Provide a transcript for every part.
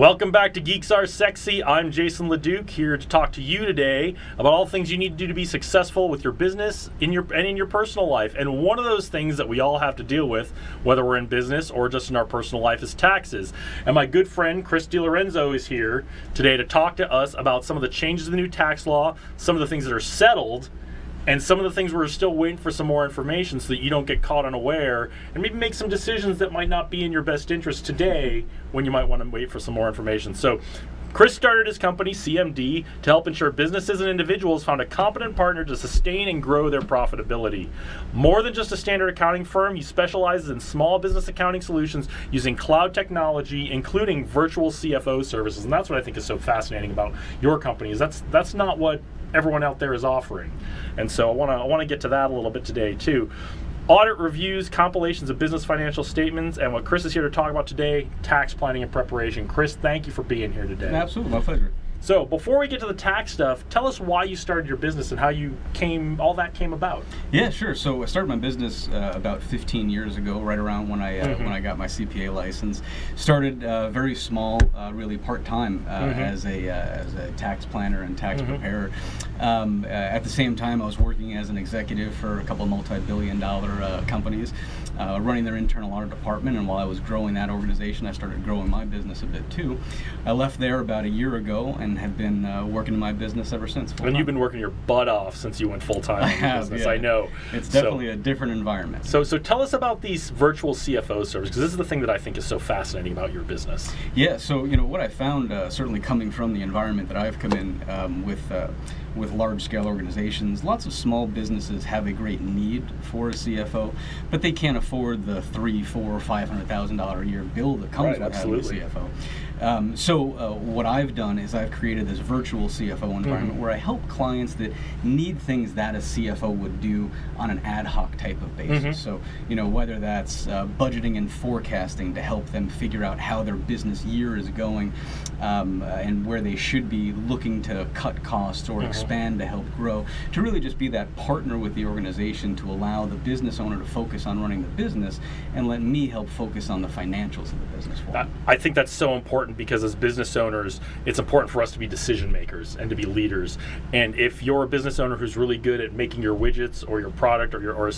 Welcome back to Geeks Are Sexy. I'm Jason LeDuc, here to talk to you today about all the things you need to do to be successful with your business in your personal life. And one of those things that we all have to deal with, whether we're in business or just in our personal life, is taxes. And my good friend Chris DiLorenzo is here today to talk to us about some of the changes in the new tax law, some of the things that are settled, and some of the things we're still waiting for some more information so that you don't get caught unaware and maybe make some decisions that might not be in your best interest today when you might want to wait for some more information. So Chris started his company, CMD, to help ensure businesses and individuals found a competent partner to sustain and grow their profitability. More than just a standard accounting firm, he specializes in small business accounting solutions using cloud technology, including virtual CFO services. And that's what I think is so fascinating about your company, is that's not what everyone out there is offering. And so I want to get to that a little bit today too. Audit reviews, compilations of business financial statements, and what Chris is here to talk about today, tax planning and preparation. Chris, thank you for being here today. Absolutely, my pleasure. So before we get to the tax stuff, tell us why you started your business and how all that came about. Yeah, sure. So I started my business about 15 years ago, right around when I got my CPA license. Started very small, really part-time as a tax planner and tax preparer. At the same time, I was working as an executive for a couple of multi-billion-dollar companies, running their internal audit department. And while I was growing that organization, I started growing my business a bit too. I left there about a year ago and have been working in my business ever since. And you've been working your butt off since you went full-time in your business. Yeah. I know. It's definitely a different environment. So tell us about these virtual CFO services, because this is the thing that I think is so fascinating about your business. Yeah, so what I found, certainly coming from the environment that I've come in with large-scale organizations, lots of small businesses have a great need for a CFO, but they can't afford the $300,000, $400,000, $500,000 a year bill that comes with having a CFO. So what I've done is I've created this virtual CFO environment where I help clients that need things that a CFO would do on an ad hoc type of basis. So whether that's budgeting and forecasting to help them figure out how their business year is going and where they should be looking to cut costs or expand to help grow, to really just be that partner with the organization to allow the business owner to focus on running the business and let me help focus on the financials of the business for them. I think that's so important, because as business owners, it's important for us to be decision makers and to be leaders. And if you're a business owner who's really good at making your widgets or your product or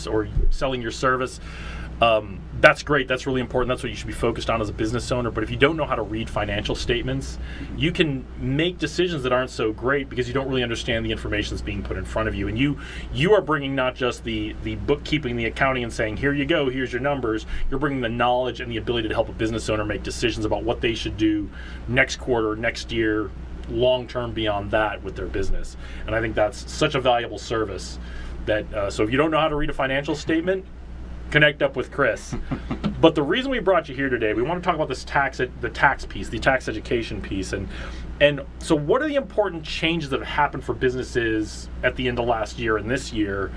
selling your service, that's great. That's really important. That's what you should be focused on as a business owner. But if you don't know how to read financial statements, you can make decisions that aren't so great because you don't really understand the information that's being put in front of you. And you are bringing not just the bookkeeping, the accounting, and saying, here you go, here's your numbers. You're bringing the knowledge and the ability to help a business owner make decisions about what they should do next quarter, next year, long term beyond that with their business. And I think that's such a valuable service that so if you don't know how to read a financial statement, connect up with Chris. But the reason we brought you here today, we want to talk about this the tax piece, the tax education piece. And so what are the important changes that have happened for businesses at the end of last year and this year?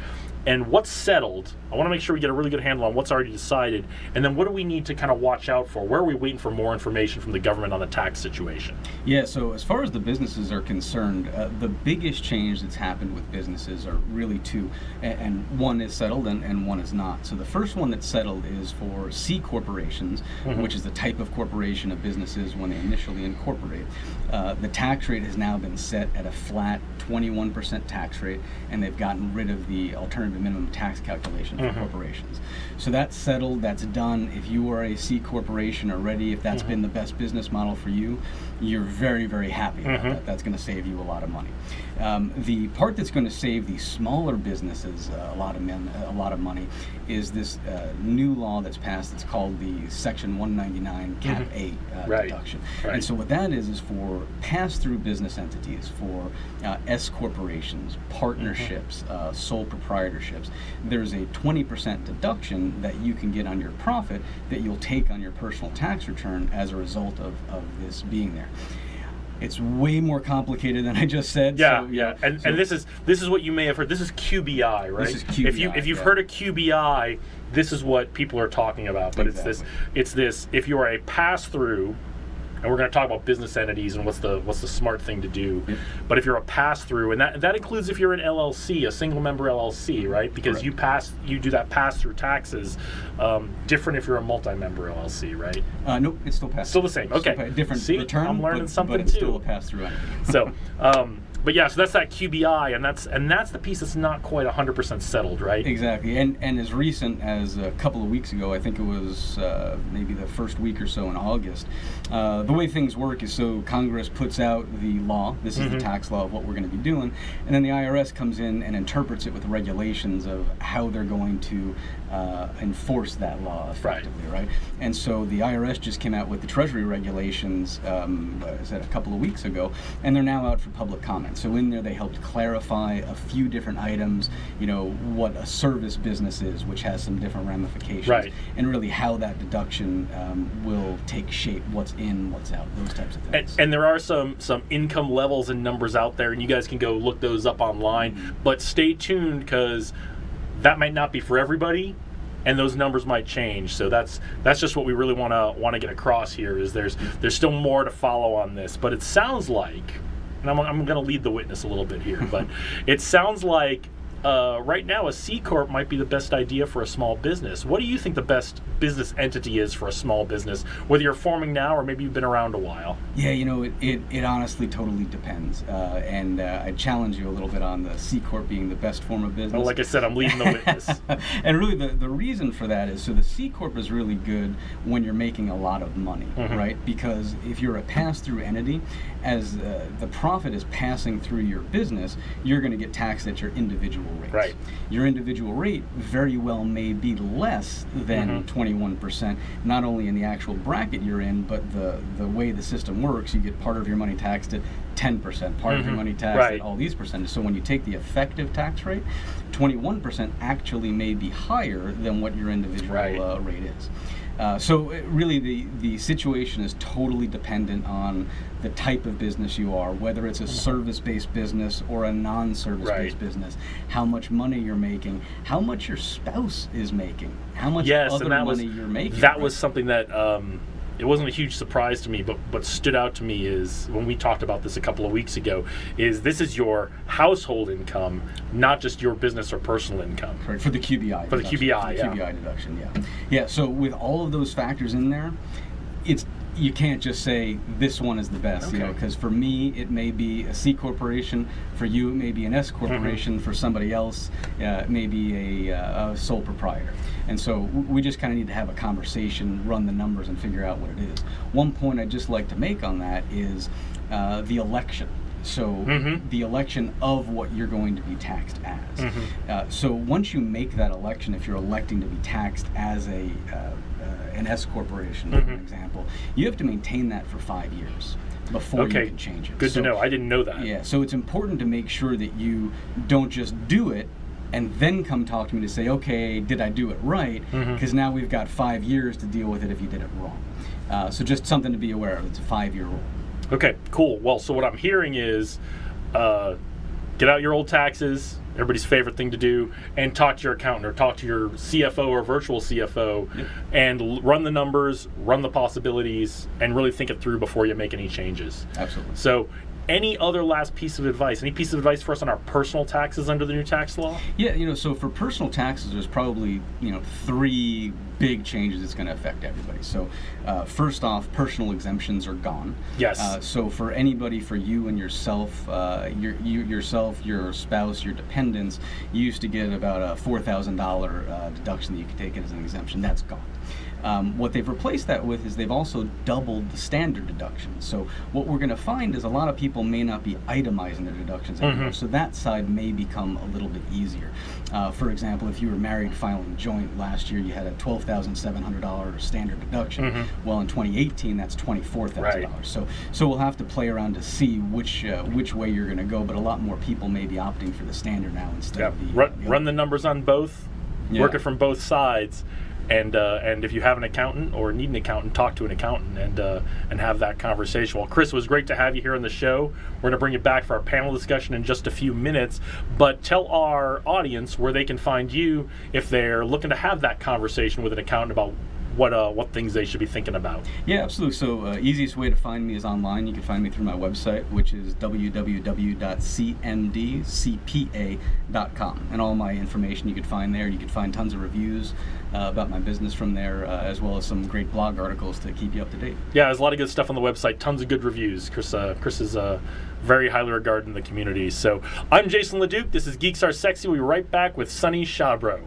And what's settled? I want to make sure we get a really good handle on what's already decided. And then what do we need to kind of watch out for? Where are we waiting for more information from the government on the tax situation? Yeah, so as far as the businesses are concerned, the biggest change that's happened with businesses are really two. And one is settled and one is not. So the first one that's settled is for C corporations, which is the type of corporation a business is when they initially incorporate. The tax rate has now been set at a flat 21% tax rate, and they've gotten rid of the alternative minimum tax calculation for corporations. So that's settled, that's done. If you are a C corporation already, if that's been the best business model for you, you're very, very happy about that. That's going to save you a lot of money. The part that's going to save the smaller businesses a lot of money is this new law that's passed. It's called the Section 199 Cap A deduction. And so what that is for pass-through business entities, for S corporations, partnerships, sole proprietorships. There's a 20% deduction that you can get on your profit that you'll take on your personal tax return as a result of this being there. It's way more complicated than I just said. Yeah. And this is what you may have heard. This is QBI, right? This is QBI. If you've heard of QBI, this is what people are talking about. But it's this. If you are a pass-through and we're going to talk about business entities and what's the smart thing to do. Yep. But if you're a pass-through, and that includes if you're an LLC, a single-member LLC, right? Because you do that pass-through taxes. Different if you're a multi-member LLC, right? Nope, it's still pass. Still the same. Okay. Different See, return. I'm learning something but it's too. still a pass-through entity. So, but yeah, so that's that QBI, and that's the piece that's not quite 100% settled, right? Exactly, and as recent as a couple of weeks ago, I think it was maybe the first week or so in August, the way things work is so Congress puts out the law, this is the tax law of what we're going to be doing, and then the IRS comes in and interprets it with regulations of how they're going to enforce that law effectively, right? And so the IRS just came out with the Treasury regulations, I said a couple of weeks ago, and they're now out for public comment. So in there they helped clarify a few different items, what a service business is, which has some different ramifications, right, and really how that deduction will take shape, what's in, what's out, those types of things. And there are some income levels and numbers out there, and you guys can go look those up online, but stay tuned because that might not be for everybody, and those numbers might change. So that's just what we really want to get across here. Is there's still more to follow on this, but it sounds like, and I'm going to lead the witness a little bit here, but it sounds like right now a C Corp might be the best idea for a small business. What do you think the best business entity is for a small business, whether you're forming now or maybe you've been around a while? Yeah, it honestly totally depends. And I challenge you a little bit on the C Corp being the best form of business. Well, like I said, I'm leading the witness. And really the reason for that is, so the C Corp is really good when you're making a lot of money, right? Because if you're a pass-through entity, as the profit is passing through your business, you're going to get taxed at your individual rates. Right. Your individual rate very well may be less than 21%, not only in the actual bracket you're in, but the way the system works, you get part of your money taxed at 10%, part of your money taxed at all these percentages. So when you take the effective tax rate, 21% actually may be higher than what your individual rate is. So really the situation is totally dependent on the type of business you are, whether it's a service-based business or a non-service-based business, how much money you're making, how much your spouse is making, how much other money you're making. That was something that it wasn't a huge surprise to me, but stood out to me is when we talked about this a couple of weeks ago, is this is your household income, not just your business or personal income. Correct, for the QBI. For the QBI, QBI deduction, yeah. Yeah, so with all of those factors in there, you can't just say this one is the best, because for me it may be a C corporation, for you it may be an S corporation, for somebody else it may be a sole proprietor. And so we just kind of need to have a conversation, run the numbers, and figure out what it is. One point I'd just like to make on that is the election. So the election of what you're going to be taxed as. So once you make that election, if you're electing to be taxed as an S corporation, for example, you have to maintain that for 5 years before you can change it. Good to know. I didn't know that. Yeah, so it's important to make sure that you don't just do it and then come talk to me to say, okay, did I do it right? Because now we've got 5 years to deal with it if you did it wrong. So just something to be aware of. It's a 5-year rule. Okay, cool. Well, so what I'm hearing is get out your old taxes, everybody's favorite thing to do, and talk to your accountant or talk to your CFO or virtual CFO and run the numbers, run the possibilities, and really think it through before you make any changes. Absolutely. So any other last piece of advice? Any piece of advice for us on our personal taxes under the new tax law? Yeah, so for personal taxes, there's probably, 3 big changes that's going to affect everybody. So first off, personal exemptions are gone. Yes. So for anybody, for you and yourself, yourself, your spouse, your dependents, you used to get about a $4,000 deduction that you could take as an exemption. That's gone. What they've replaced that with is they've also doubled the standard deduction. So what we're going to find is a lot of people may not be itemizing their deductions anymore, so that side may become a little bit easier. For example, if you were married filing joint last year, you had a $12,700 standard deduction. Well, in 2018, that's $24,000. So we'll have to play around to see which way you're going to go, but a lot more people may be opting for the standard now instead of the run the numbers on both, work it from both sides. And if you have an accountant or need an accountant, talk to an accountant and have that conversation. Well, Chris, it was great to have you here on the show. We're going to bring you back for our panel discussion in just a few minutes. But tell our audience where they can find you if they're looking to have that conversation with an accountant about what things they should be thinking about. Yeah, absolutely. So easiest way to find me is online. You can find me through my website, which is www.cmdcpa.com. And all my information you can find there. You can find tons of reviews about my business from there, as well as some great blog articles to keep you up to date. Yeah, there's a lot of good stuff on the website. Tons of good reviews. Chris is very highly regarded in the community. So I'm Jason LeDuc. This is Geeks Are Sexy. We'll be right back with Sunny Shabro.